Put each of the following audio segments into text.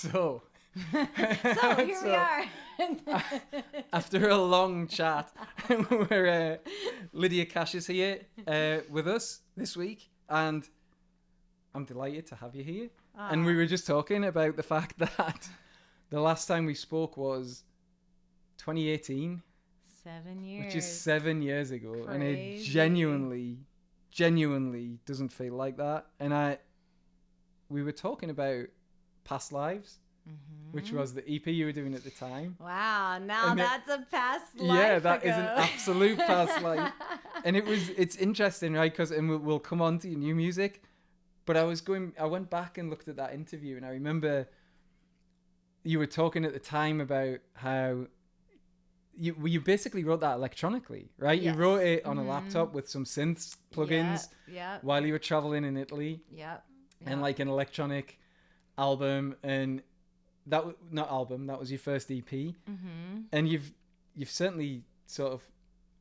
So, So here we are. after a long chat, where Lydia Cash is here with us this week, and I'm delighted to have you here. And we were just talking about the fact that the last time we spoke was 2018. 7 years. Which is 7 years ago. Crazy. And it genuinely doesn't feel like that. And we were talking about Past Lives, which was the EP you were doing at the time. Wow, now And that's a past life. Yeah, that ago. is an absolute past life. And it's interesting, right? Because we'll come on to your new music. But I went back and looked at that interview, and I remember you were talking at the time about how you basically wrote that electronically, right? Yes. You wrote it on a laptop with some synths plugins Yep. while you were traveling in Italy. Yep. And like an electronic album, and that was your first EP. And you've certainly sort of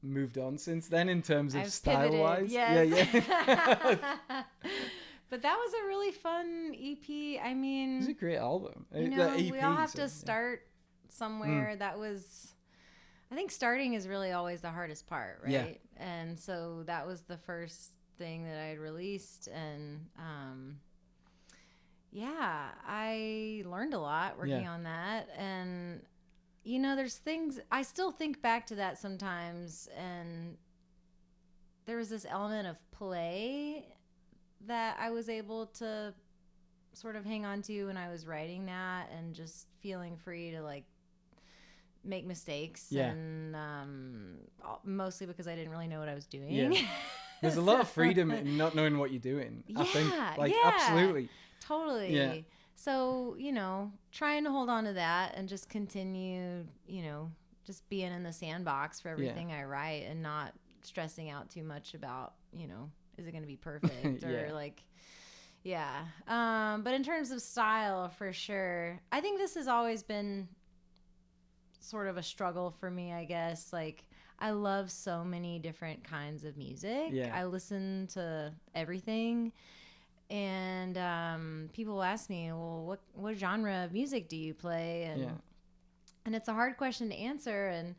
moved on since then in terms of style wise. Yes. Yeah. But that was a really fun EP. I mean, It was a great album. You know, we all have to start somewhere. That was, I think starting is really always the hardest part, right? Yeah. And so that was the first thing that I had released, and I learned a lot working on that. And you know, there's things I still think back to that sometimes, and there was this element of play that I was able to sort of hang on to when I was writing that, and just feeling free to like make mistakes. And mostly because I didn't really know what I was doing. There's a lot of freedom in not knowing what you're doing. I think, absolutely. Totally. Yeah. So, you know, trying to hold on to that and just continue, you know, just being in the sandbox for everything I write, and not stressing out too much about, you know, is it going to be perfect or but in terms of style, for sure, I think this has always been sort of a struggle for me, I guess. Like, I love so many different kinds of music. I listen to everything. And people ask me, well, what genre of music do you play? And it's a hard question to answer. And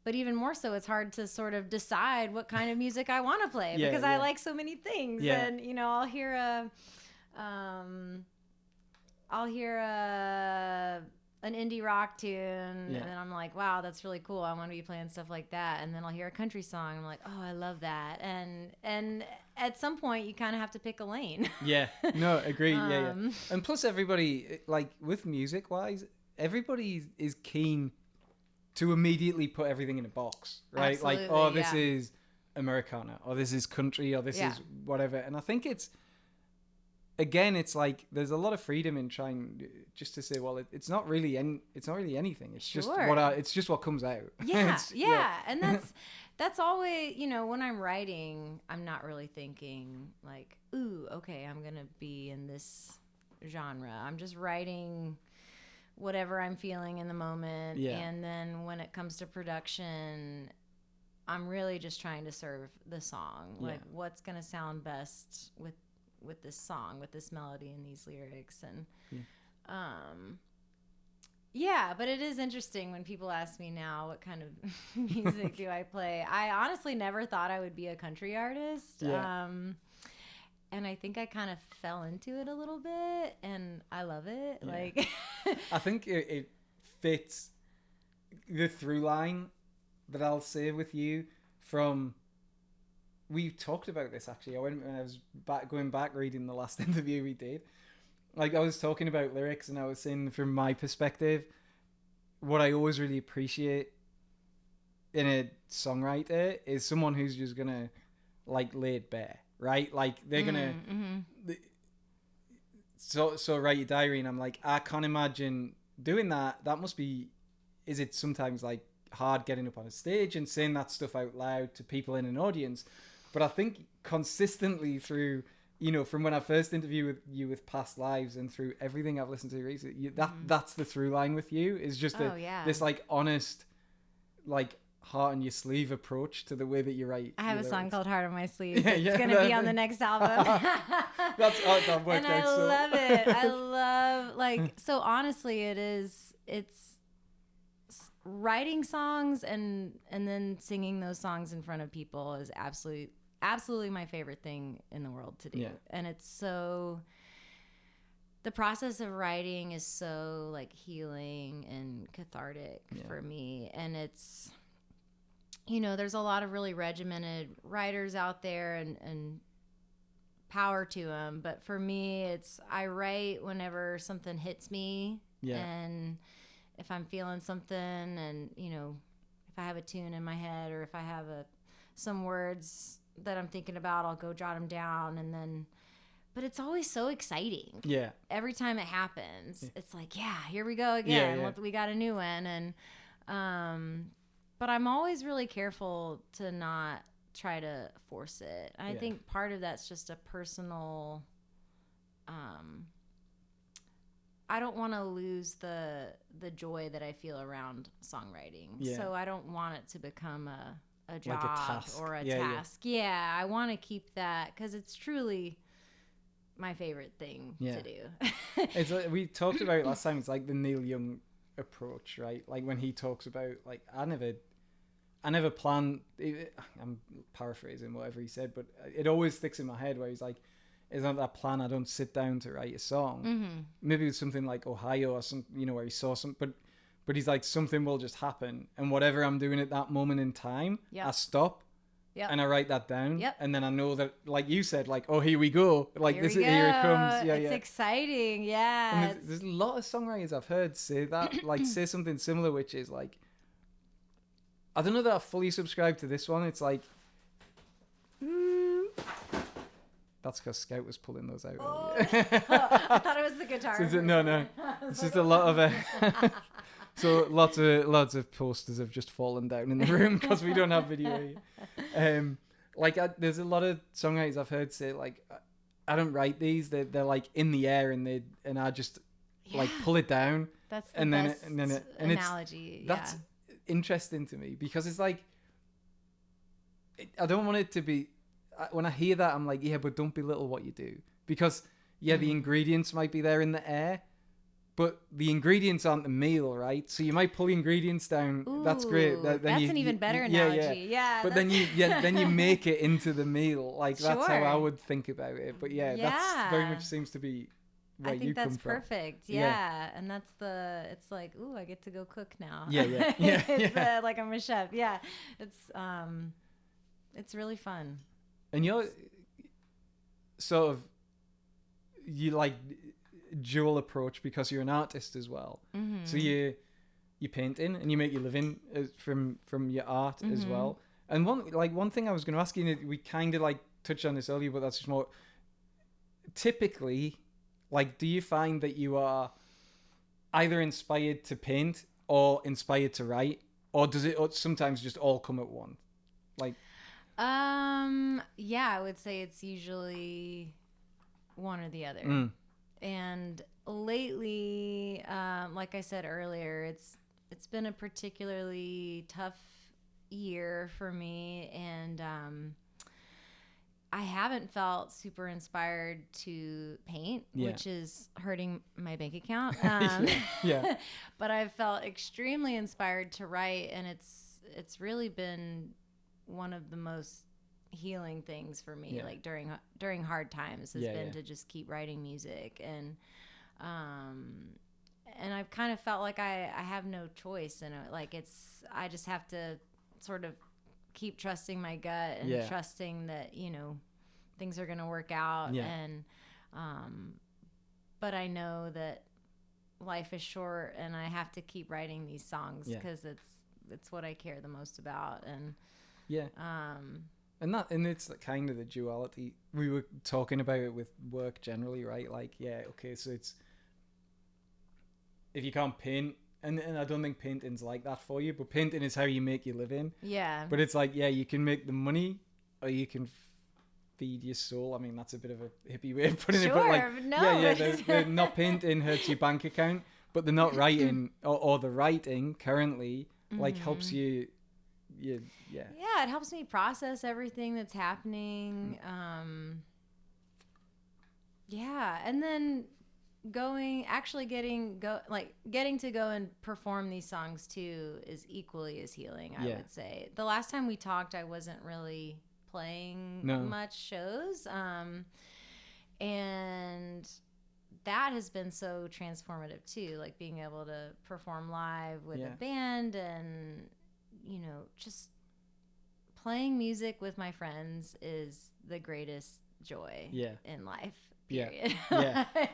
but even more so, it's hard to sort of decide what kind of music I want to play, because I like so many things. And you know, I'll hear an indie rock tune, and then I'm like, wow, that's really cool. I want to be playing stuff like that. And then I'll hear a country song, and I'm like, oh, I love that. And at some point, you kind of have to pick a lane. No, agreed. And plus, everybody, like with music wise, everybody is keen to immediately put everything in a box, right? Absolutely, like, oh, this is Americana, or this is country, or this is whatever. And I think it's like there's a lot of freedom in trying just to say, well, it's not really anything. It's just what comes out. And that's always, you know, when I'm writing, I'm not really thinking like, ooh, okay, I'm gonna be in this genre. I'm just writing whatever I'm feeling in the moment. And then when it comes to production, I'm really just trying to serve the song. Like, what's gonna sound best with this song, with this melody and these lyrics. And but it is interesting when people ask me now what kind of music do I play. I honestly never thought I would be a country artist. And I think I kind of fell into it a little bit, and I love it. Like, I think it fits the through line that I'll say with you from. We talked about this actually. When I was going back reading the last interview we did. Like, I was talking about lyrics, and I was saying from my perspective, what I always really appreciate in a songwriter is someone who's just gonna like lay it bare, right? Like, they're gonna so write your diary, and I'm like, I can't imagine doing that. That must be. Is it sometimes like hard getting up on a stage and saying that stuff out loud to people in an audience? But I think consistently through, you know, from when I first interviewed you with Past Lives and through everything I've listened to recently, that's the through line with you, is just this like honest, like heart on your sleeve approach to the way that you write. I have a your song lyrics. called Heart on My Sleeve. Yeah, It's going to be on the next album. That worked and I out so. love it. I love, like, so honestly, it's writing songs and then singing those songs in front of people is absolutely my favorite thing in the world to do. Yeah. And it's so, the process of writing is so like healing and cathartic for me. And it's, you know, there's a lot of really regimented writers out there and power to them. But for me, it's, I write whenever something hits me. Yeah. And if I'm feeling something, and, you know, if I have a tune in my head, or if I have some words that I'm thinking about, I'll go jot them down. And then, but it's always so exciting. Yeah. Every time it happens, it's like, yeah, here we go again. Yeah. We got a new one. And, but I'm always really careful to not try to force it. I think part of that's just a personal, I don't want to lose the joy that I feel around songwriting. Yeah. So I don't want it to become a job, like a task. or a task. Yeah, I want to keep that, because it's truly my favorite thing to do. It's like, we talked about it last time. It's like the Neil Young approach, right? Like when he talks about, like, I never planned. I'm paraphrasing whatever he said, but it always sticks in my head where he's like, it's not that plan. I don't sit down to write a song. Mm-hmm. Maybe it's something like Ohio or some, you know, where he saw some, but he's like, something will just happen, and whatever I'm doing at that moment in time, I stop. Yep. And I write that down. Yep. And then I know that, like you said, like, oh, here we go. Like, here it comes. Yeah, it's exciting. Yeah. And there's a lot of songwriters I've heard say that, like, say something similar, which is like, I don't know that I fully subscribe to this one. It's like, that's because Scout was pulling those out. Oh, I thought it was the guitar. No. It's just a lot of so lots of posters have just fallen down in the room because we don't have video here. There's a lot of songwriters I've heard say, like, I don't write these. They're like in the air, and I just like pull it down. That's the best analogy. That's interesting to me, because it's like, I don't want it to be, when I hear that, I'm like, yeah, but don't belittle what you do, because the ingredients might be there in the air, but the ingredients aren't the meal, right? So you might pull the ingredients down. Ooh, that's great. That's an even better analogy. Yeah. But then you make it into the meal. Like, that's how I would think about it. But that's very much seems to be where you come from. I think that's perfect. Yeah. And that's it's like, ooh, I get to go cook now. Yeah. It's like I'm a chef. Yeah. It's really fun. And you're sort of, you like dual approach because you're an artist as well. Mm-hmm. So you painting and you make your living from your art as well. And one thing I was going to ask you, we kind of like touched on this earlier, but that's just more typically, like, do you find that you are either inspired to paint or inspired to write, or does it sometimes just all come at once? Like, I would say it's usually one or the other. And lately, like I said earlier, it's been a particularly tough year for me, and I haven't felt super inspired to paint, which is hurting my bank account. But I've felt extremely inspired to write, and it's really been one of the most healing things for me, like during hard times, has been to just keep writing music. And I've kind of felt like I have no choice in it. Like, I just have to sort of keep trusting my gut and trusting that, you know, things are going to work out. And but I know that life is short, and I have to keep writing these songs because it's what I care the most about. And and it's kind of the duality we were talking about it with work generally, right? Like, so it's, if you can't paint, and I don't think painting's like that for you, but painting is how you make your living. But it's like, you can make the money, or you can feed your soul. I mean, that's a bit of a hippie way of putting it, but like, the not painting hurts your bank account, but the not writing or the writing currently like helps you yeah. Yeah, it helps me process everything that's happening. Yeah, and then getting to go and perform these songs too is equally as healing, I would say. The last time we talked, I wasn't really playing much shows, and that has been so transformative too, like being able to perform live with a band, and just playing music with my friends is the greatest joy in life. Period. Yeah. I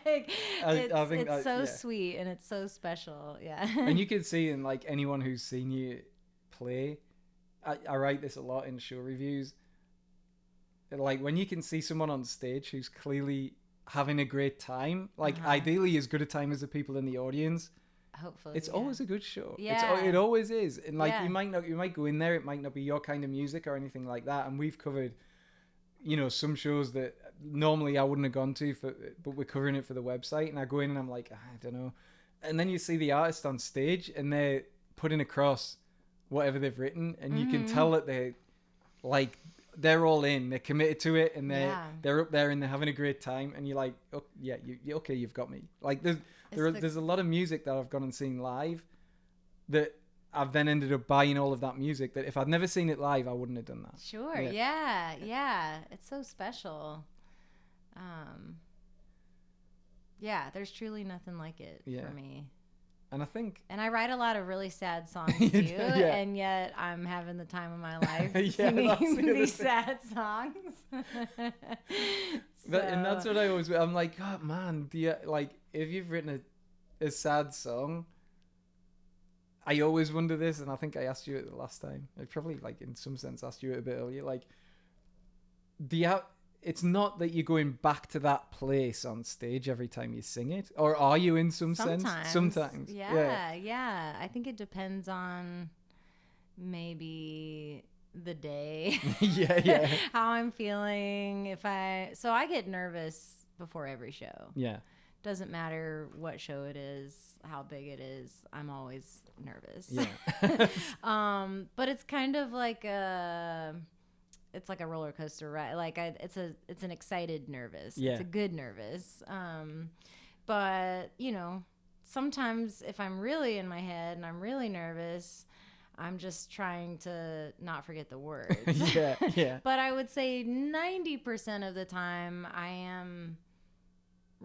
think it's so sweet and it's so special. Yeah. And you can see in like anyone who's seen you play, I write this a lot in show reviews. Like when you can see someone on stage who's clearly having a great time, like ideally as good a time as the people in the audience. Hopefully, it's always a good show. Yeah, it always is. And like you might go in there, it might not be your kind of music or anything like that. And we've covered, some shows that normally I wouldn't have gone to but we're covering it for the website, and I go in and I'm like, I don't know. And then you see the artist on stage and they're putting across whatever they've written, and you can tell that they're all in, they're committed to it, and they're up there and they're having a great time, and you're like, oh yeah, okay, you've got me. Like there's a lot of music that I've gone and seen live that I've then ended up buying all of that music that if I'd never seen it live, I wouldn't have done that. Sure. Yeah. It's so special. Yeah, there's truly nothing like it for me. And I think... And I write a lot of really sad songs too, and yet I'm having the time of my life singing these sad songs. And that's what I always... I'm like, oh man, if you've written a sad song... I always wonder this, and I think I asked you it the last time. I probably, in some sense, asked you it a bit earlier. It's not that you're going back to that place on stage every time you sing it, or are you in some sense? Sometimes. Yeah. I think it depends on maybe the day. How I'm feeling. So I get nervous before every show. Yeah. Doesn't matter what show it is, how big it is, I'm always nervous. Yeah. But it's kind of like it's like a roller coaster ride. It's an excited nervous. Yeah. It's a good nervous. But sometimes if I'm really in my head and I'm really nervous, I'm just trying to not forget the words. Yeah. But I would say 90% of the time I am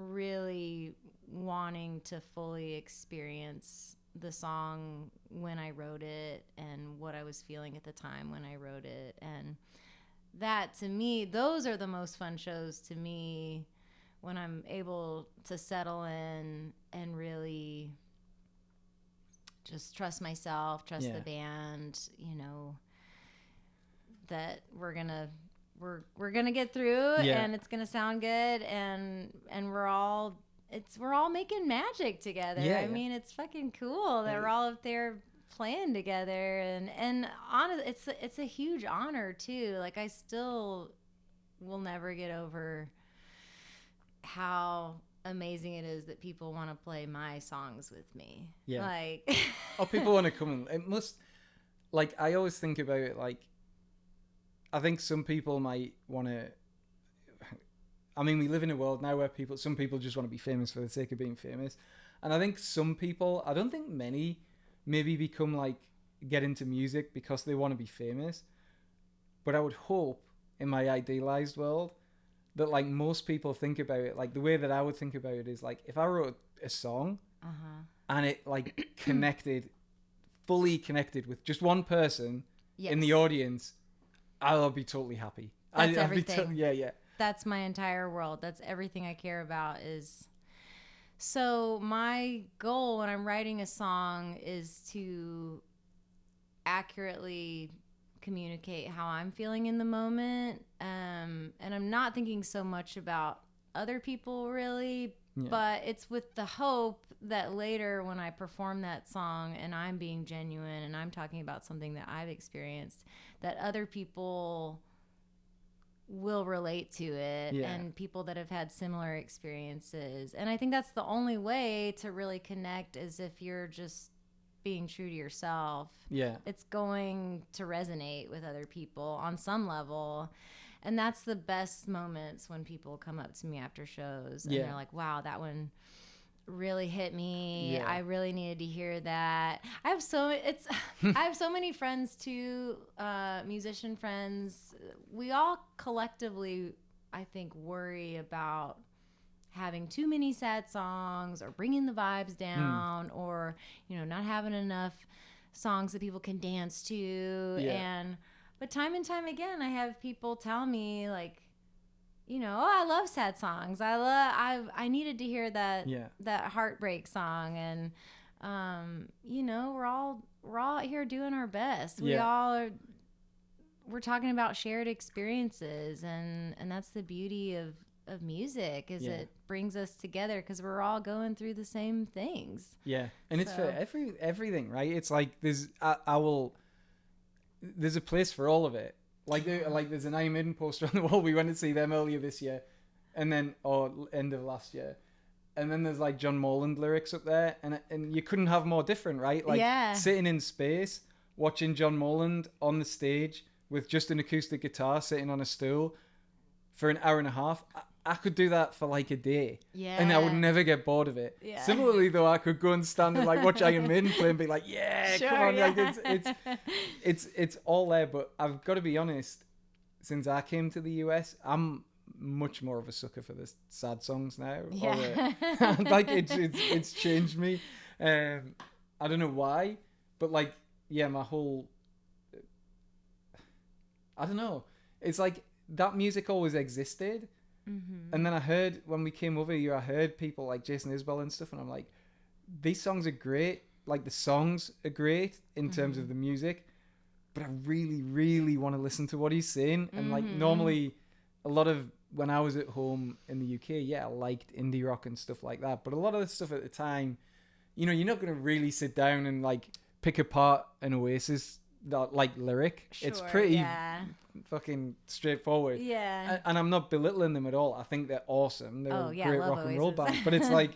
really wanting to fully experience the song when I wrote it and what I was feeling at the time when I wrote it. And that, to me, those are the most fun shows to me, when I'm able to settle in and really just trust myself, trust the band, that we're gonna get through, and it's gonna sound good, and we're all making magic together. I mean, it's fucking cool that we're all up there playing together, and honestly, it's a huge honor too. I still will never get over how amazing it is that people want to play my songs with me. People want to come and it must, I always think about it, I think some people might want to... I mean, we live in a world now where some people just want to be famous for the sake of being famous. And I think some people, I don't think many, maybe become get into music because they want to be famous. But I would hope, in my idealized world, that most people think about it, the way that I would think about it is if I wrote a song and it fully connected with just one person in the audience, I'll be totally happy. That's everything. Yeah. That's my entire world. That's everything I care about. So my goal when I'm writing a song is to accurately communicate how I'm feeling in the moment. And I'm not thinking so much about other people really, but it's with the hope that later when I perform that song and I'm being genuine and I'm talking about something that I've experienced, that other people will relate to it, and people that have had similar experiences. And I think that's the only way to really connect, is if you're just being true to yourself, Yeah. it's going to resonate with other people on some level. And that's the best moments when people come up to me after shows and they're like, wow, that one really hit me. Yeah. I really needed to hear that. I have so many friends too, musician friends. We all collectively, I think, worry about having too many sad songs or bringing the vibes down or, not having enough songs that people can dance to. But time and time again, I have people tell me like, I love sad songs. I needed to hear that heartbreak song. And, we're all out here doing our best. We're talking about shared experiences, and that's the beauty of music is it brings us together because we're all going through the same things. And it's for everything, right? It's like there's a place for all of it. Like there's an Iron Maiden poster on the wall. We went to see them earlier this year, and then end of last year, and then there's like John Morland lyrics up there, and you couldn't have more different, right? Like sitting in space, watching John Morland on the stage with just an acoustic guitar sitting on a stool for an hour and a half. I could do that for like a day, and I would never get bored of it. Similarly, though, I could go and stand and like watch Iron Maiden play and be like, come on, like it's all there. But I've got to be honest, since I came to the US, I'm much more of a sucker for the sad songs now. Like it's changed me. I don't know why, but like my whole, I don't know. It's like that music always existed. Mm-hmm. And then I heard when we came over here, I heard people like Jason Isbell and stuff, and I'm like, these songs are great. Like the songs are great in terms of the music, but I really, really want to listen to what he's saying. And like normally, a lot of when I was at home in the UK, I liked indie rock and stuff like that. But a lot of the stuff at the time, you're not going to really sit down and like pick apart an Oasis like lyric. It's pretty fucking straightforward. And I'm not belittling them at all. I think they're awesome. They're a great rock and roll band. But it's like,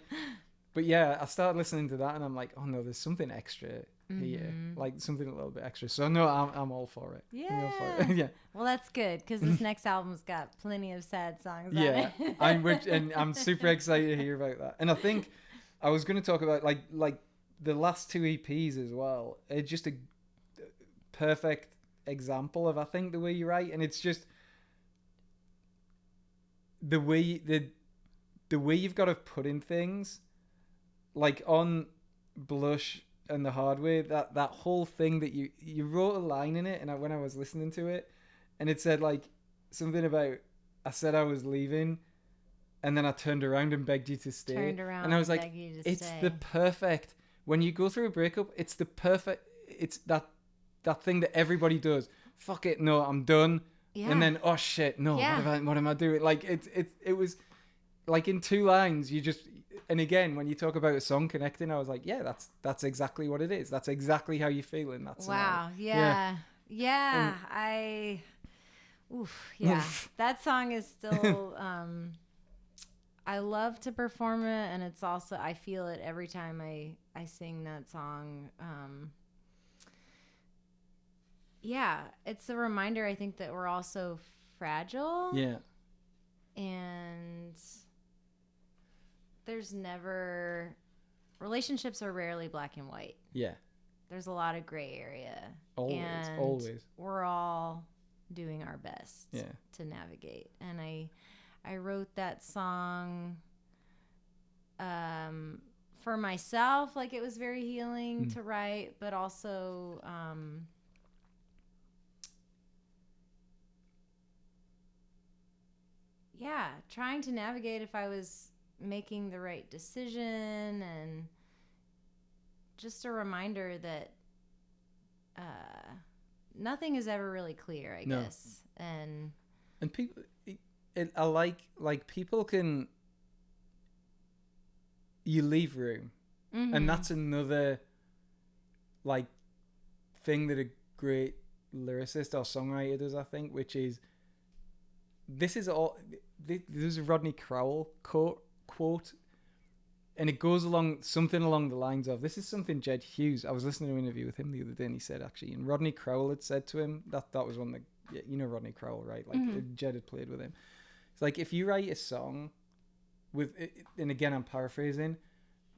I started listening to that and I'm like, oh no, there's something extra here, like something a little bit extra. So no, I'm all for it. I'm all for it. Well, that's good because this next album's got plenty of sad songs on it. I'm super excited to hear about that. And I think I was going to talk about like the last two EPs as well. It's just a perfect example of, I think, the way you write, and it's just the way you've got to put in things, like on Blush and The Hard Way, that whole thing that you wrote a line in it, and when I was listening to it, and it said like something about, I said I was leaving, and then I turned around and begged you to stay, and I was like, it's the perfect, when you go through a breakup, it's the perfect, it's that thing that everybody does. Fuck it, no, I'm done. And then, oh shit, no, what am I doing? Like it was like in two lines, you just, and again, when you talk about a song connecting, I was like, that's exactly what it is. That's exactly how you feel in that song. Wow. That song is still, I love to perform it, and it's also, I feel it every time I sing that song. It's a reminder, I think, that we're all so fragile. And relationships are rarely black and white. There's a lot of gray area. Always. We're all doing our best to navigate. And I wrote that song for myself. Like, it was very healing to write, but also trying to navigate if I was making the right decision, and just a reminder that nothing is ever really clear, I guess. And people, I like people can, you leave room, and that's another like thing that a great lyricist or songwriter does, I think, which is, this is all, there's a Rodney Crowell quote and it goes along something along the lines of, this is something Jed Hughes, I was listening to an interview with him the other day, and he said, actually, and Rodney Crowell had said to him, that was one that, you know Rodney Crowell, right? Like, Jed had played with him. It's like, if you write a song with, and again, I'm paraphrasing,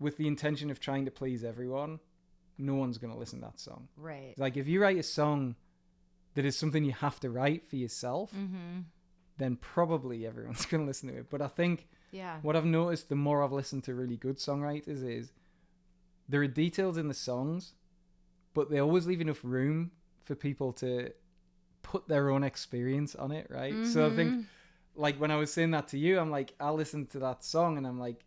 with the intention of trying to please everyone, no one's going to listen to that song. Right. It's like, if you write a song that is something you have to write for yourself, then probably everyone's going to listen to it. But I think what I've noticed the more I've listened to really good songwriters is there are details in the songs, but they always leave enough room for people to put their own experience on it, right? So I think, like, when I was saying that to you, I'm like, I listened to that song and I'm like,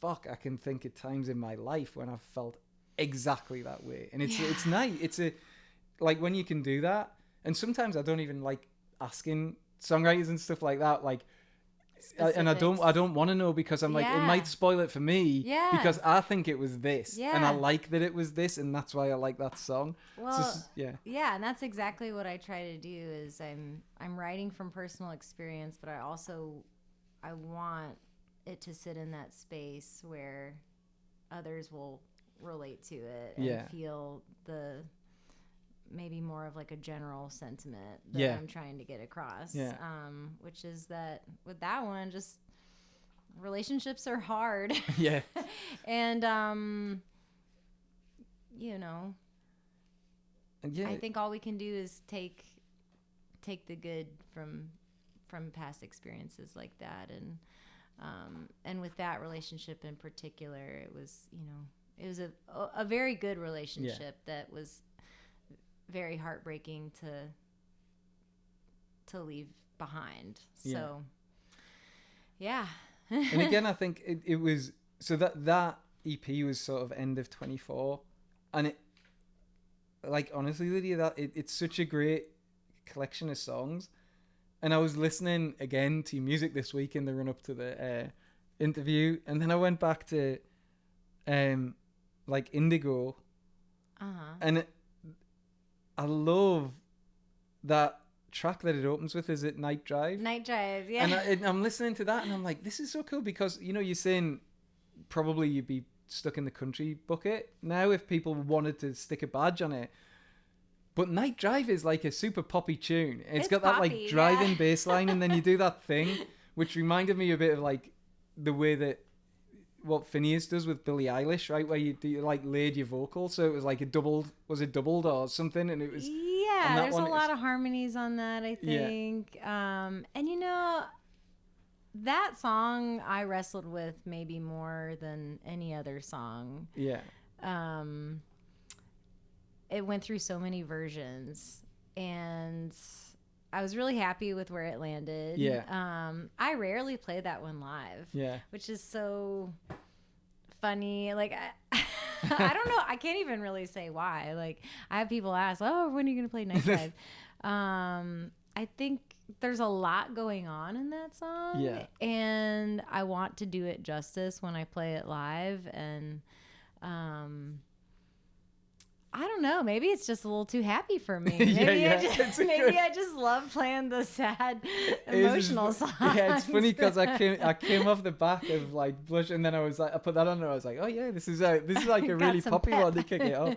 fuck, I can think of times in my life when I've felt exactly that way. And it's nice. It's like, when you can do that, and sometimes I don't even like asking songwriters and stuff like that, like, and I don't want to know, because I'm like, it might spoil it for me, because I think it was this, and I like that it was this, and that's why I like that song. Well, and that's exactly what I try to do. Is I'm writing from personal experience, but I want it to sit in that space where others will relate to it and feel the maybe more of like a general sentiment that I'm trying to get across. Which is that with that one, just relationships are hard. And you know, I think all we can do is take the good from past experiences like that. And with that relationship in particular, it was a very good relationship that was very heartbreaking to leave behind. So and again, I think it was, so that EP was sort of end of 24, and it, like, honestly, Lydia, it's such a great collection of songs. And I was listening again to music this week in the run up to the interview, and then I went back to like Indigo, and I love that track that it opens with. Is it Night Drive? Night Drive, yeah. And I'm listening to that and I'm like, this is so cool, because, you know, you're saying probably you'd be stuck in the country bucket now if people wanted to stick a badge on it. But Night Drive is like a super poppy tune. It's got that poppy, like driving bass line, and then you do that thing, which reminded me a bit of like the way that what Phineas does with Billie Eilish, right? Where you do like laid your vocal, so it was like doubled or something, and it was there's a lot of harmonies on that, I think. And you know, that song I wrestled with maybe more than any other song. It went through so many versions, and I was really happy with where it landed. I rarely play that one live, which is so funny. Like, I don't know. I can't even really say why. Like, I have people ask, oh, when are you going to play Night Drive? I think there's a lot going on in that song, and I want to do it justice when I play it live. And I don't know. Maybe it's just a little too happy for me. Maybe I just love playing the sad, emotional songs. Yeah, it's funny because I came off the back of like Blush, and then I was like, I put that on, and I was like, oh yeah, this is like a really poppy one to kick it off.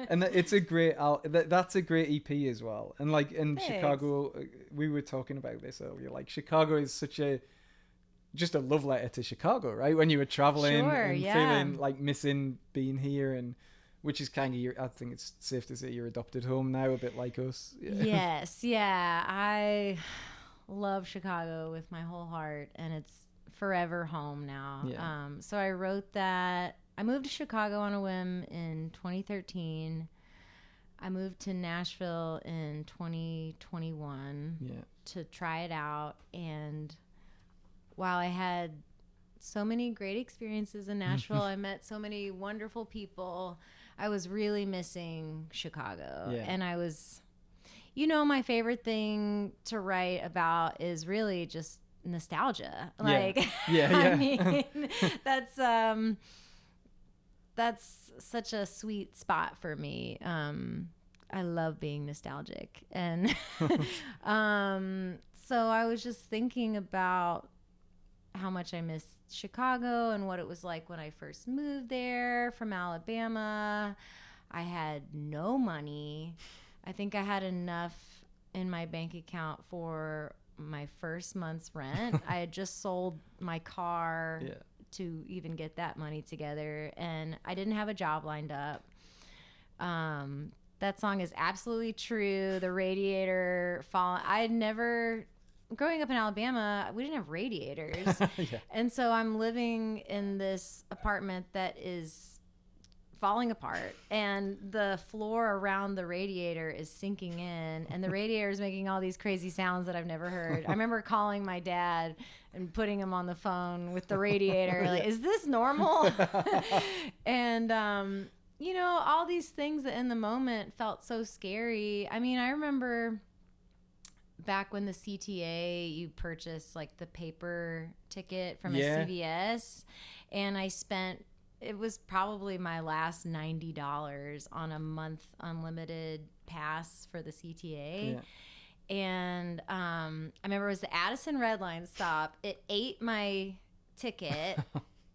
And it's a great that's a great EP as well. And like in Chicago, we were talking about this earlier. Like, Chicago is just a love letter to Chicago, right? When you were traveling and feeling like missing being here, and which is kind of I think it's safe to say your adopted home now, a bit like us. Yes, I love Chicago with my whole heart, and it's forever home now. So I wrote that. I moved to Chicago on a whim in 2013. I moved to Nashville in 2021 to try it out, and while I had so many great experiences in Nashville, I met so many wonderful people, I was really missing Chicago. And I was, you know, my favorite thing to write about is really just nostalgia. Like, I mean, that's such a sweet spot for me. I love being nostalgic. And so I was just thinking about how much I miss Chicago and what it was like when I first moved there from Alabama. I had no money. I think I had enough in my bank account for my first month's rent. I had just sold my car to even get that money together, and I didn't have a job lined up. That song is absolutely true. The radiator fall. Growing up in Alabama, we didn't have radiators. And so I'm living in this apartment that is falling apart, and the floor around the radiator is sinking in, and the radiator is making all these crazy sounds that I've never heard. I remember calling my dad and putting him on the phone with the radiator, like, is this normal? And, all these things that in the moment felt so scary. I mean, I remember back when the CTA, you purchased like the paper ticket from a CVS, and it was probably my last $90 on a month unlimited pass for the CTA. And I remember it was the Addison Red Line stop. It ate my ticket,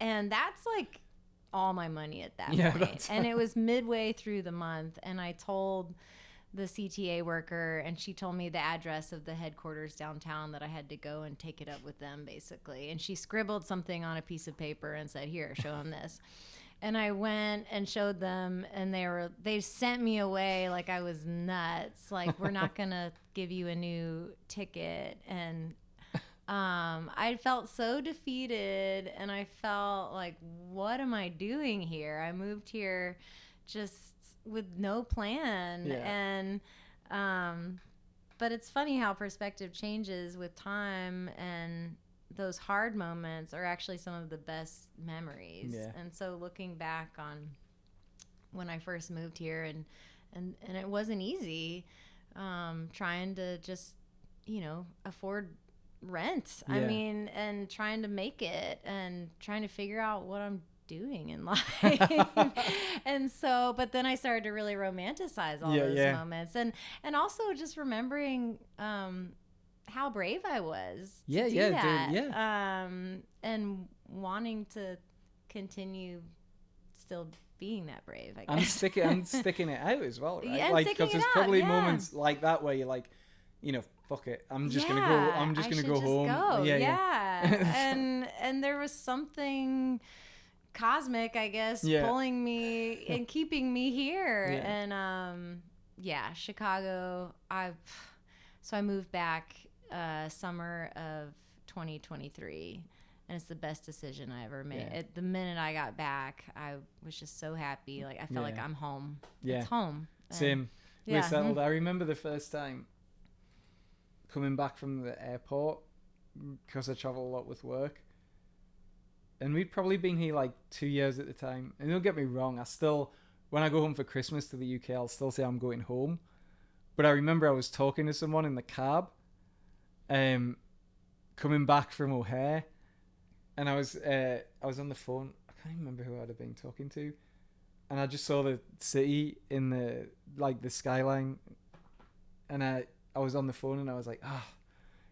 and that's like all my money at that point. And it was midway through the month, and I told the CTA worker, and she told me the address of the headquarters downtown that I had to go and take it up with them, basically. And she scribbled something on a piece of paper and said, here, show them this. And I went and showed them, and they sent me away like I was nuts. Like, we're not going to give you a new ticket. And I felt so defeated, and I felt like, what am I doing here? I moved here just with no plan. And but it's funny how perspective changes with time, and those hard moments are actually some of the best memories. And so looking back on when I first moved here, and it wasn't easy, trying to just afford rent. I mean, and trying to make it, and trying to figure out what I'm doing in life. And so, but then I started to really romanticize all those moments, and also just remembering how brave I was to do that. And wanting to continue still being that brave, I guess. I'm sticking it out as well, right? Yeah, like, because there's probably moments like that where you're like, fuck it, I'm just gonna go. I'm just gonna go home. And there was something cosmic, I guess, pulling me and keeping me here. And Chicago. So I moved back summer of 2023, and it's the best decision I ever made. At the minute I got back, I was just so happy. Like, I felt like I'm home. It's home. Same. We're settled. I remember the first time coming back from the airport, because I travel a lot with work, and we'd probably been here like 2 years at the time. And don't get me wrong, I still, when I go home for Christmas to the UK, I'll still say I'm going home. But I remember I was talking to someone in the cab, coming back from O'Hare, and I was on the phone. I can't even remember who I'd have been talking to, and I just saw the city in the skyline, and I was on the phone, and I was like,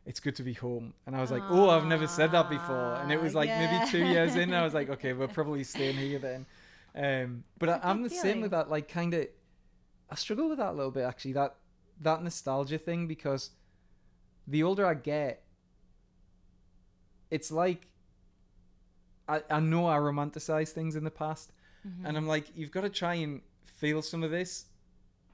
it's good to be home. And I was like, I've never said that before. And it was like maybe 2 years in, and I was like, okay, we're probably staying here then. But I'm the same with that, like, kind of, I struggle with that a little bit, actually, that nostalgia thing, because the older I get, it's like, I know I romanticize things in the past, and I'm like, you've got to try and feel some of this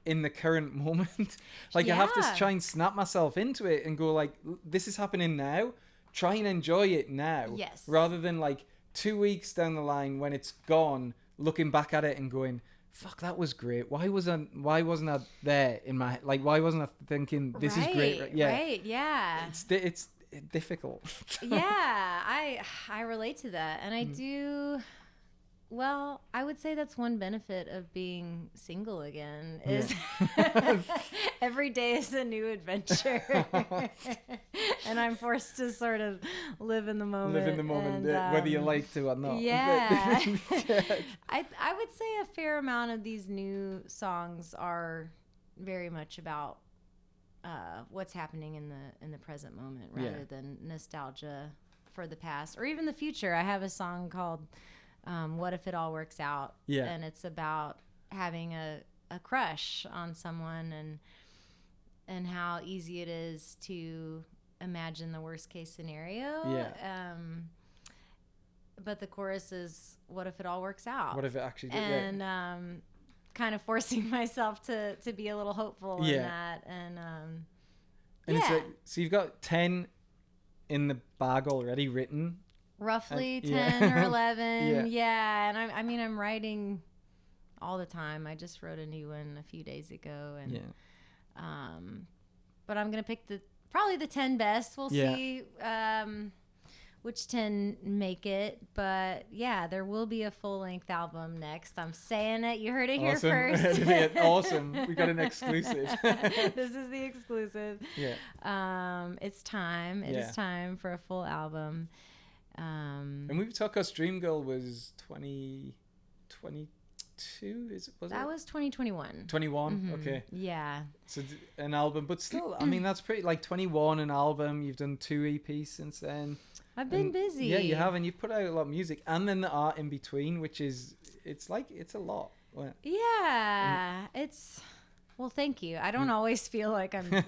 in the current moment. Like, I have to try and snap myself into it and go like, this is happening now, try and enjoy it now, rather than like 2 weeks down the line when it's gone, looking back at it and going, fuck, that was great, why wasn't I there in my, like, why wasn't I thinking this is great? It's difficult. I relate to that, and I do. Well, I would say that's one benefit of being single again, is every day is a new adventure. And I'm forced to sort of live in the moment. And, whether you like to or not. I would say a fair amount of these new songs are very much about what's happening in the present moment, rather than nostalgia for the past or even the future. I have a song called What If It All Works Out? Yeah. And it's about having a crush on someone and how easy it is to imagine the worst case scenario. Yeah. But the chorus is, what if it all works out? What if it actually did? And kind of forcing myself to be a little hopeful in that. And it's like, so you've got 10 in the bag already written. Roughly 10 or 11. Yeah. And I'm writing all the time. I just wrote a new one a few days ago. And but I'm going to pick probably the 10 best. We'll see which 10 make it. But yeah, there will be a full-length album next. I'm saying it. You heard it here first. Awesome. We got an exclusive. This is the exclusive. Yeah. It's time. It is time for a full album. And we talked, because Dream Girl was 2022, That was 2021. 21, Mm-hmm. okay. Yeah. So an album, but still, I mean, that's pretty, like 21, an album. You've done 2 EPs since then. I've been busy. Yeah, you have, and you've put out a lot of music, and then the art in between, which is, it's a lot. Yeah, well, thank you. I don't always feel like I'm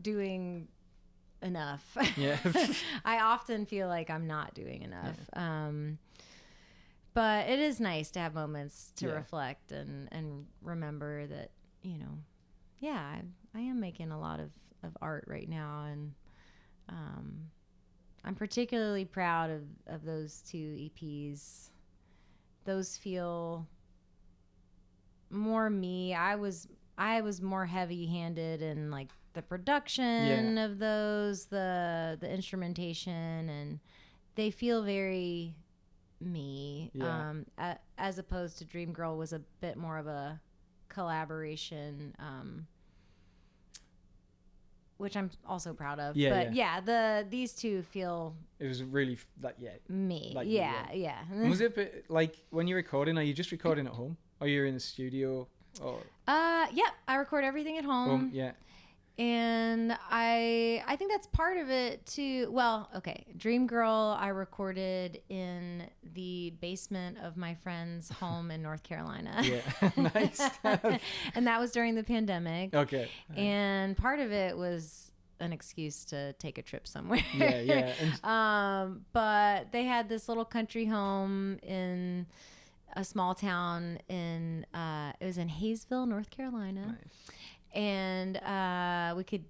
doing enough. Yeah. I often feel like I'm not doing enough. But it is nice to have moments to reflect and remember that, I am making a lot of art right now. And I'm particularly proud of those 2 EPs. Those feel more me. I was more heavy-handed in like the production of those, the instrumentation, and they feel very me. As opposed to Dream Girl was a bit more of a collaboration, which I'm also proud of. These 2 feel. It was really me. Like, yeah. Was it a bit, like, when you're recording? Are you just recording at home? Or you're in the studio? Or I record everything at home. And I think that's part of it too. Well, okay, Dream Girl I recorded in the basement of my friend's home in North Carolina. Yeah, nice. And that was during the pandemic. Okay. And part of it was an excuse to take a trip somewhere. But they had this little country home in a small town it was in Hayesville, North Carolina. Nice. And we could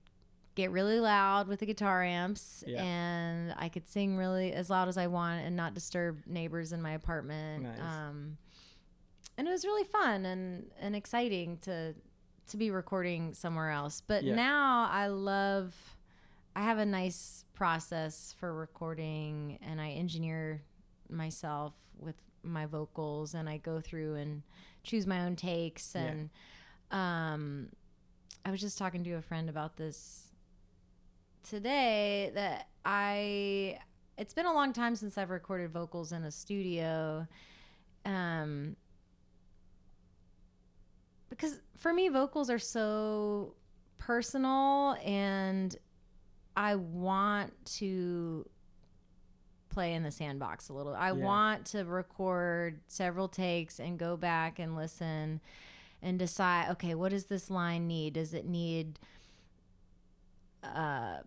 get really loud with the guitar amps, and I could sing really as loud as I want and not disturb neighbors in my apartment. Nice. And it was really fun and exciting to be recording somewhere else. But now I have a nice process for recording, and I engineer myself with my vocals, and I go through and choose my own takes. And I was just talking to a friend about this today, that it's been a long time since I've recorded vocals in a studio. Because for me, vocals are so personal, and I want to play in the sandbox a little. I want to record several takes and go back and listen and decide, okay, what does this line need? Does it need a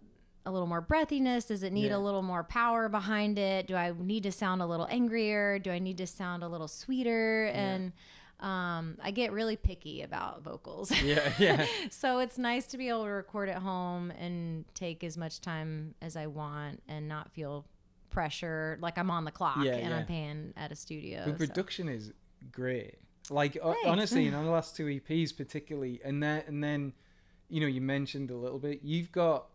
little more breathiness? Does it need a little more power behind it? Do I need to sound a little angrier? Do I need to sound a little sweeter? And I get really picky about vocals. So it's nice to be able to record at home and take as much time as I want and not feel pressure like I'm on the clock I'm paying at a studio. The production is great. Like, honestly, the last 2 EPs particularly, and then, you mentioned a little bit, you've got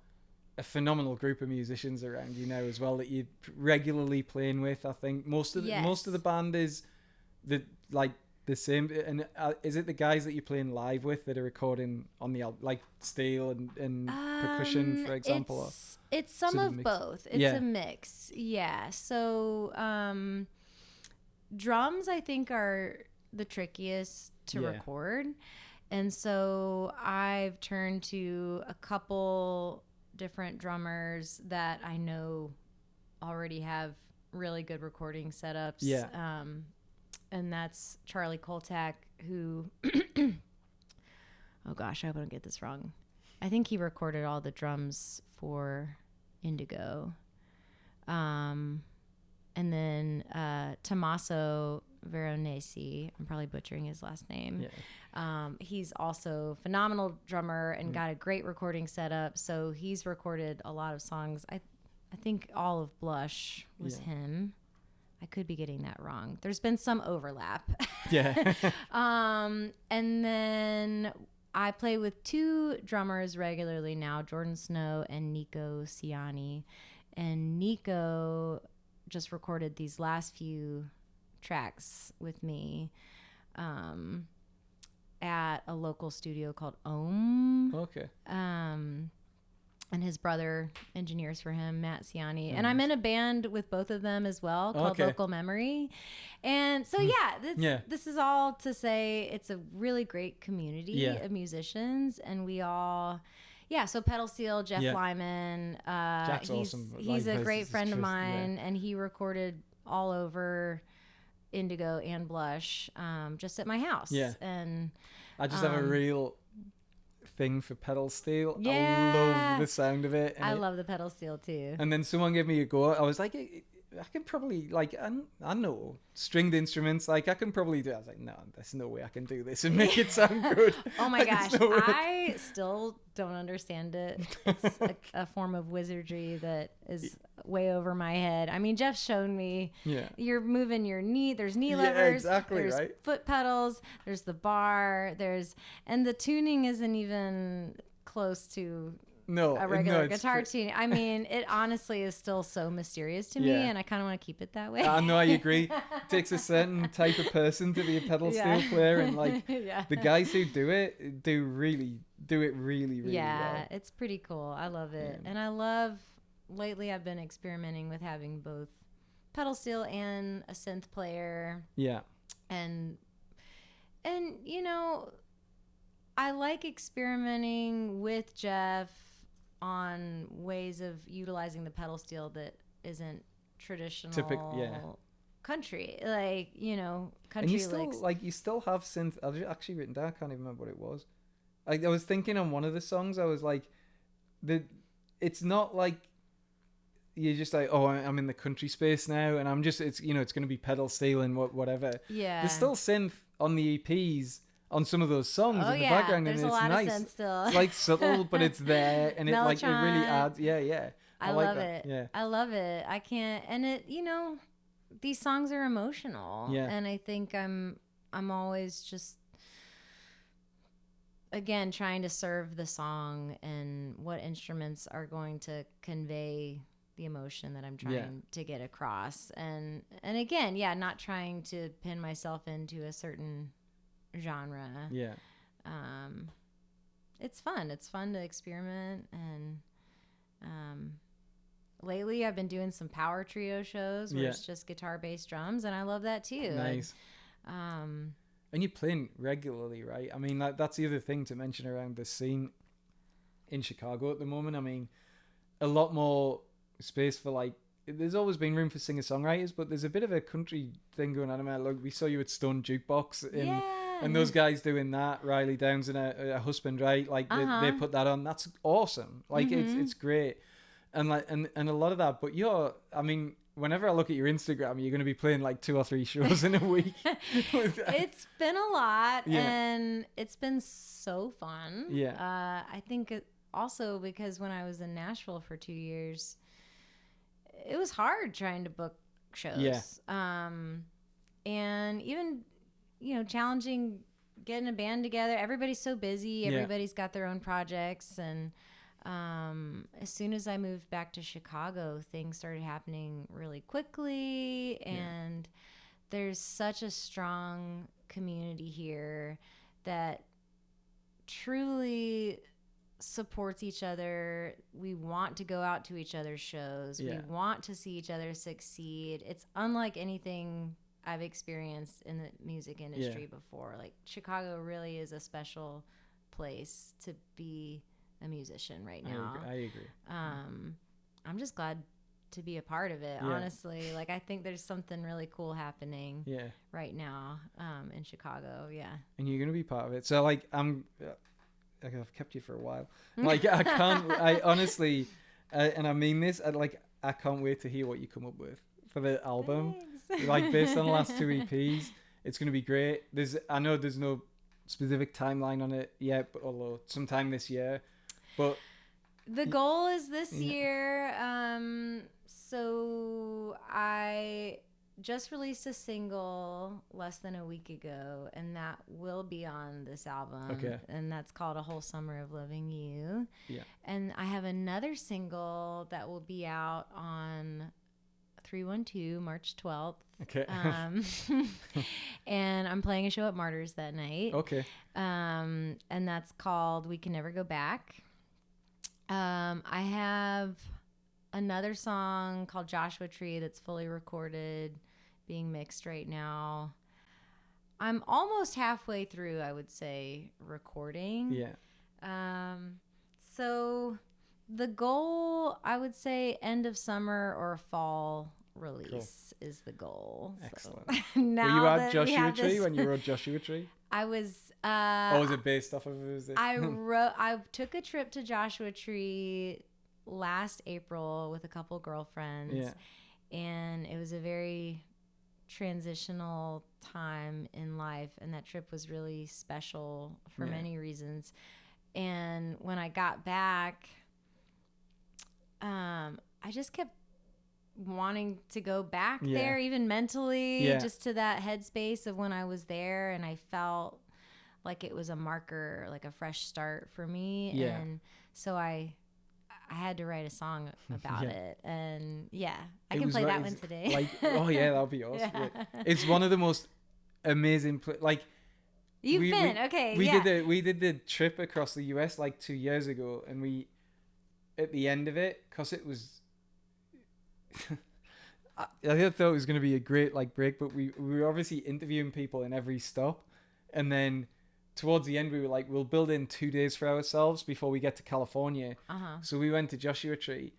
a phenomenal group of musicians around you now as well that you're regularly playing with. I think most of the band is the same. And is it the guys that you're playing live with that are recording on the album, like steel and percussion, for example? It's some of both. It's a mix. Yeah. So drums, I think, are the trickiest to record, and so I've turned to a couple different drummers that I know already have really good recording setups. Yeah. And that's Charlie Koltak, who, oh gosh, I hope I don't get this wrong. I think he recorded all the drums for Indigo. And then Tommaso Veronesi, I'm probably butchering his last name. Yeah. He's also a phenomenal drummer and got a great recording setup. So he's recorded a lot of songs. I think all of Blush was him. I could be getting that wrong. There's been some overlap. Yeah. And then I play with two drummers regularly now, Jordan Snow and Nico Ciani. And Nico just recorded these last few tracks with me at a local studio called Ohm. Okay. And his brother engineers for him, Matt Ciani. And I'm in a band with both of them as well called Local Memory. And so, this is all to say it's a really great community of musicians. And we all, so Pedal Steel, Jeff Lyman. Jack's awesome. He's a great friend of mine. And he recorded all over Indigo and Blush just at my house. Yeah. And I just have a real thing for pedal steel. Yeah. I love the sound of it. I love the pedal steel too. And then someone gave me a go. I was like, I can probably, like, I know stringed instruments. Like, I can probably do it. I was like, no, there's no way I can do this and make it sound good. Oh my like, gosh. I still don't understand it. It's a form of wizardry that is way over my head. I mean, Jeff's shown me. Yeah. You're moving your knee. There's knee levers. Yeah, exactly, there's right? Foot pedals. There's the bar. And the tuning isn't even close to a regular guitar tuning. I mean, it honestly is still so mysterious to me, and I kind of want to keep it that way. I know, I agree. It takes a certain type of person to be a pedal steel player, and like the guys who do it do it really well. It's pretty cool. I love it. And I love, lately I've been experimenting with having both pedal steel and a synth player. Yeah. And you know, I like experimenting with Jeff on ways of utilizing the pedal steel that isn't traditional country, like, you know, country. And you still you still have synth. I've actually written down, I can't even remember what it was. Like, I was thinking on one of the songs, I was like, it's not like you're just like, oh, I'm in the country space now, and I'm just, it's, you know, it's going to be pedal steel and whatever. Yeah. There's still synth on the EPs on some of those songs in the background, there's and a it's lot nice. Of synth still. It's like subtle, but it's there, and it like it really adds. Yeah. I like love that. it. Yeah. I love it. I can't, and it, you know, these songs are emotional. Yeah. And I think I'm always just, again, trying to serve the song and what instruments are going to convey the emotion that I'm trying to get across. And again, not trying to pin myself into a certain genre. Yeah. It's fun. It's fun to experiment. And lately I've been doing some power trio shows where it's just guitar, bass, drums, and I love that too. Nice. And you're playing regularly, right? I mean, that's the other thing to mention around the scene in Chicago at the moment. I mean, a lot more space for, like, there's always been room for singer-songwriters, but there's a bit of a country thing going on. I mean, look, we saw you at Stone Jukebox and those guys doing that, Riley Downs and a husband, right? Like they put that on. That's awesome. Like it's great. And like and a lot of that, but I mean, whenever I look at your Instagram, you're going to be playing like 2 or 3 shows in a week. It's been a lot, and it's been so fun. Yeah. I think also because when I was in Nashville for 2 years, it was hard trying to book shows. Yeah. And even, you know, challenging getting a band together. Everybody's so busy. Everybody's got their own projects. And as soon as I moved back to Chicago, things started happening really quickly. And there's such a strong community here that truly supports each other. We want to go out to each other's shows. We want to see each other succeed. It's unlike anything I've experienced in the music industry before. Like, Chicago really is a special place to be a musician right now. I agree. I'm just glad to be a part of it. Honestly, like I think there's something really cool happening right now in Chicago. And you're gonna be part of it. So like I've kept you for a while. Like I honestly, and I mean this, I can't wait to hear what you come up with for the album. Thanks. Like based on the last 2 EPs, it's gonna be great. I know there's no specific timeline on it yet, but although sometime this year, but the goal is this year. So I just released a single less than a week ago, and that will be on this album. Okay. And that's called A Whole Summer of Loving You. Yeah. And I have another single that will be out on 312 March 12th. Okay. And I'm playing a show at Martyrs that night. Okay. And that's called We Can Never Go Back. I have another song called Joshua Tree that's fully recorded, being mixed right now. I'm almost halfway through, I would say, recording. Yeah. So the goal, I would say, end of summer or fall release is the goal. Excellent. So now were you at that Joshua Tree when you wrote Joshua Tree? I was. Or was it based off of it? I took a trip to Joshua Tree last April with a couple girlfriends. Yeah. And it was a very transitional time in life, and that trip was really special for many reasons. And when I got back, I just kept wanting to go back there, even mentally, just to that headspace of when I was there, and I felt like it was a marker, like a fresh start for me. And so I had to write a song about it, and I can play that one today. Like, oh yeah, that'll be awesome. Yeah. It's one of the most amazing. We did the trip across the US like 2 years ago, and we at the end of it, because it was. I thought it was going to be a great break, but we were obviously interviewing people in every stop, and then towards the end we were like, we'll build in 2 days for ourselves before we get to California. So we went to Joshua Tree,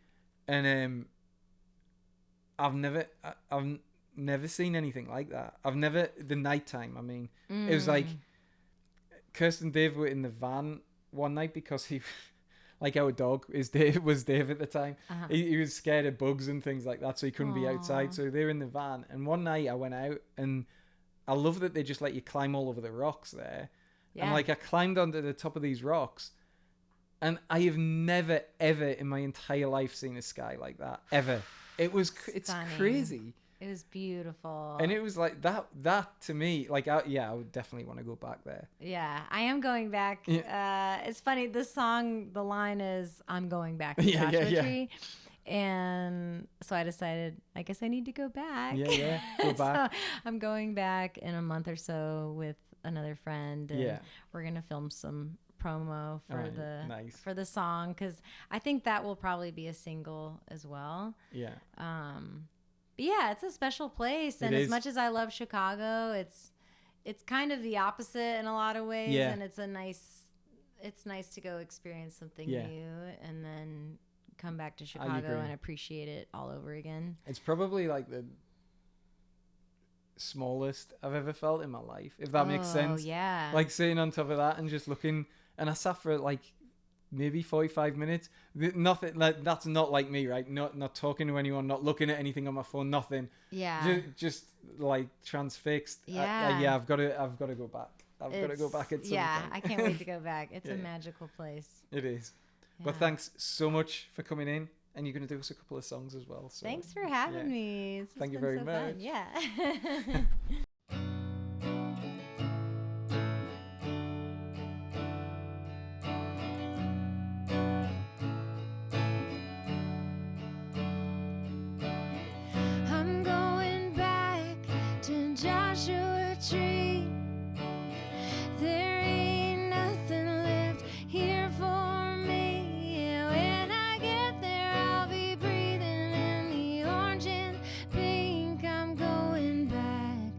and I've never seen anything like that. The nighttime, I mean, it was like Kirsten and Dave were in the van one night because he like our dog was Dave at the time. He was scared of bugs and things like that, so he couldn't be outside, so they were in the van. And one night I went out, and I love that they just let you climb all over the rocks there. And I climbed onto the top of these rocks, and I have never ever in my entire life seen a sky like that ever. It's crazy. It was beautiful. And it was like that to me, I would definitely want to go back there. Yeah, I am going back. It's funny, this song, the line is, I'm going back to Joshua Tree. And so I decided, I guess I need to go back. Go back. So I'm going back in a month or so with another friend, and we're gonna film some promo for the song, because I think that will probably be a single as well. But it's a special place, and as much as I love Chicago, it's kind of the opposite in a lot of ways, and it's nice to go experience something new and then come back to Chicago and appreciate it all over again. It's probably like the smallest I've ever felt in my life, if that makes sense. Like sitting on top of that and just looking, and I sat for like maybe 45 minutes. Nothing, that's not like me, right? Not talking to anyone, not looking at anything on my phone, nothing. Just like transfixed. I've got to go back. I've got to go back at some point. I can't wait to go back. It's a magical place. It is. Well, thanks so much for coming in. And you're going to do us a couple of songs as well. So, thanks for having me. Thank you very much. Fun. Yeah. I'm going back to Joshua Tree. There ain't nothing left here for me. When I get there, I'll be breathing in the orange and pink. I'm going back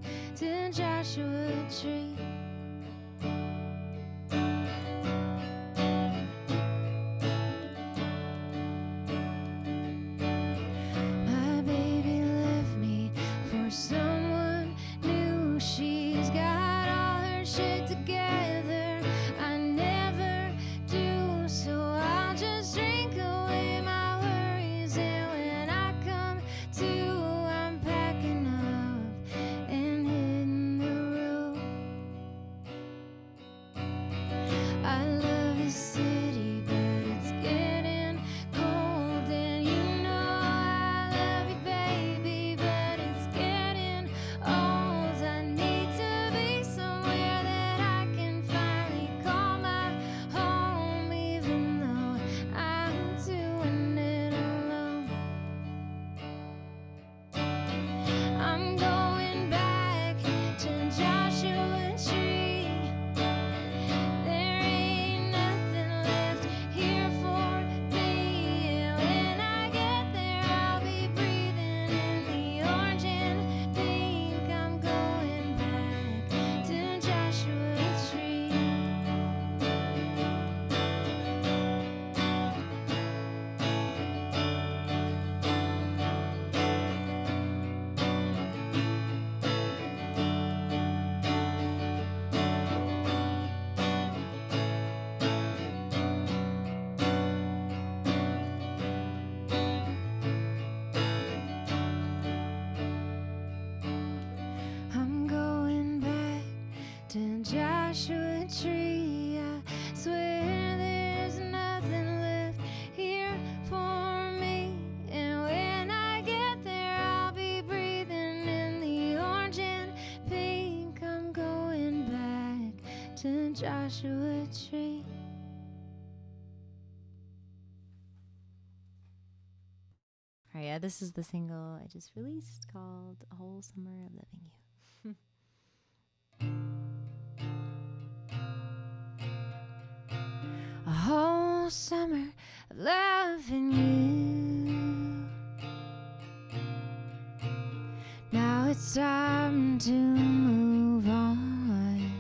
Joshua tree. I swear there's nothing left here for me. And when I get there, I'll be breathing in the orange and pink. I'm going back to Joshua tree. All right, yeah, this is the single I just released called A Whole Summer of Loving You. A whole summer of loving you. Now it's time to move on.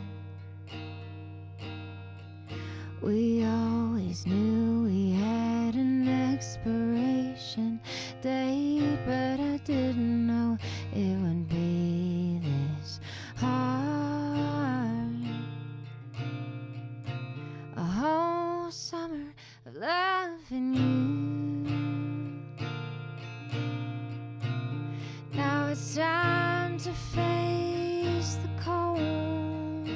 We always knew we had an expiration date, but I didn't know it would be this hard. A whole summer of loving you. Now it's time to face the cold.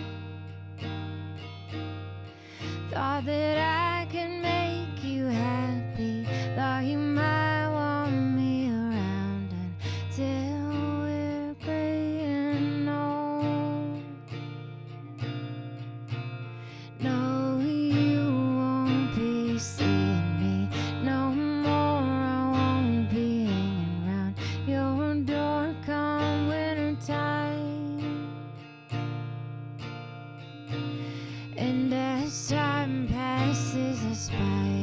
Thought that I could make you happy. Thought you might want me around until we're gray and old. No, you won't be seeing me no more. I won't be hanging around your door come winter time. And as time passes, I spy